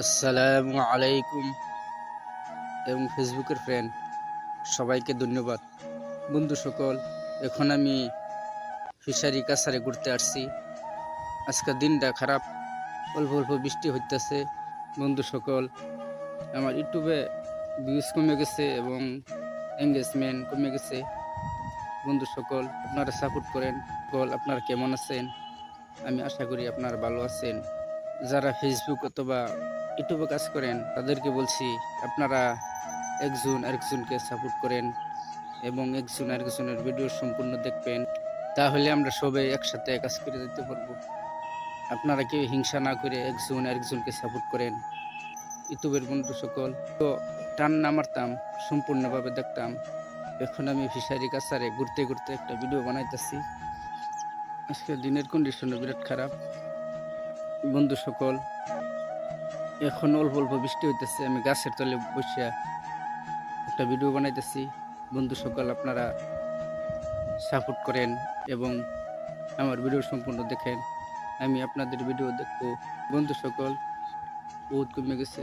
আসসালামু আলাইকুম এবং ফেসবুকের ফ্রেন্ড সবাইকে ধন্যবাদ। বন্ধু সকল, এখন আমি ফিশারি কাছারে ঘুরতে আসছি। আজকের দিনটা খারাপ, অল্প অল্প বৃষ্টি হইতেছে। বন্ধু সকল, আমার ইউটিউবে ভিউজ কমে গেছে এবং এঙ্গেজমেন্ট কমে গেছে। বন্ধু সকল, আপনারা সাপোর্ট করেন। সকল, আপনারা কেমন আছেন? আমি আশা করি আপনারা ভালো আছেন। যারা ফেসবুক অথবা ইউটিউবে কাজ করেন তাদেরকে বলছি, আপনারা একজন আরেকজনকে সাপোর্ট করেন এবং একজন আরেকজনের ভিডিও সম্পূর্ণ দেখবেন। তাহলে আমরা সবাই একসাথে কাজ করে যেতে পারবো। আপনারা কেউ হিংসা না করে একজন আরেকজনকে সাপোর্ট করেন। ইউটিউবের বন্ধু সকল, তো টান না মারতাম, সম্পূর্ণভাবে দেখতাম। এখন আমি ফিশারি কাছারে ঘুরতে ঘুরতে একটা ভিডিও বানাইতেছি। আজকে দিনের কন্ডিশনও বিরাট খারাপ। বন্ধু সকল, এখন অল্প অল্প বৃষ্টি হইতেছে, আমি গাছের তলে বসে একটা ভিডিও বানাইতেছি। বন্ধু সকল, আপনারা সাপোর্ট করেন এবং আমার ভিডিও সম্পূর্ণ দেখেন। আমি আপনাদের ভিডিও দেখবো। বন্ধু সকল, বহুত কমে গেছে,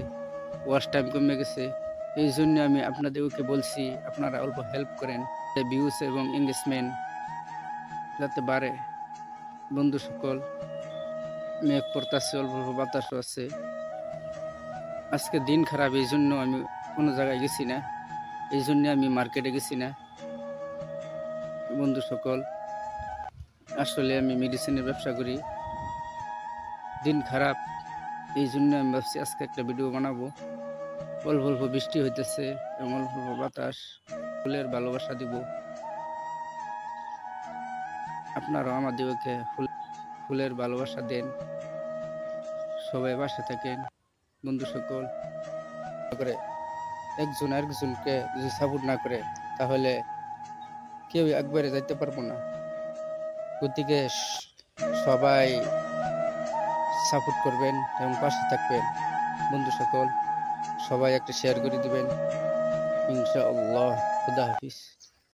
ওয়াচ টাইম কমে গেছে। এই জন্য আমি আপনাদেরকে বলছি, আপনারা অল্প হেল্প করেন, ভিউজ এবং এঙ্গেজমেন্ট যাতে বাড়ে। বন্ধু সকল, মেঘ পড়তাছে, অল্প অল্প বাতাসও আছে। আজকে দিন খারাপ, এই জন্য আমি কোনো জায়গায় গেছি না, এই জন্য আমি মার্কেটে গেছি না। বন্ধু সকল, আসলে আমি মেডিসিনের ব্যবসা করি। দিন খারাপ, এই জন্য আমি ভাবছি আজকে একটা ভিডিও বানাবো। অল্প অল্প বৃষ্টি হইতেছে এবং অল্প অল্প বাতাস। ফুলের ভালোবাসা দিব, আপনারাও আমাদেরকে ফুলের ভালোবাসা দেন। সবাই বাসা থাকেন। বন্ধু সকল, করে একজন আরেকজনকে যদি সাপোর্ট না করে তাহলে কেউ একবারে যাইতে পারবো না। গতিকে সবাই সাপোর্ট করবেন এবং পাশে থাকবেন। বন্ধু সকল, সবাই একটা শেয়ার করে দিবেন। ইনশাআল্লাহ। খুদা হাফিজ।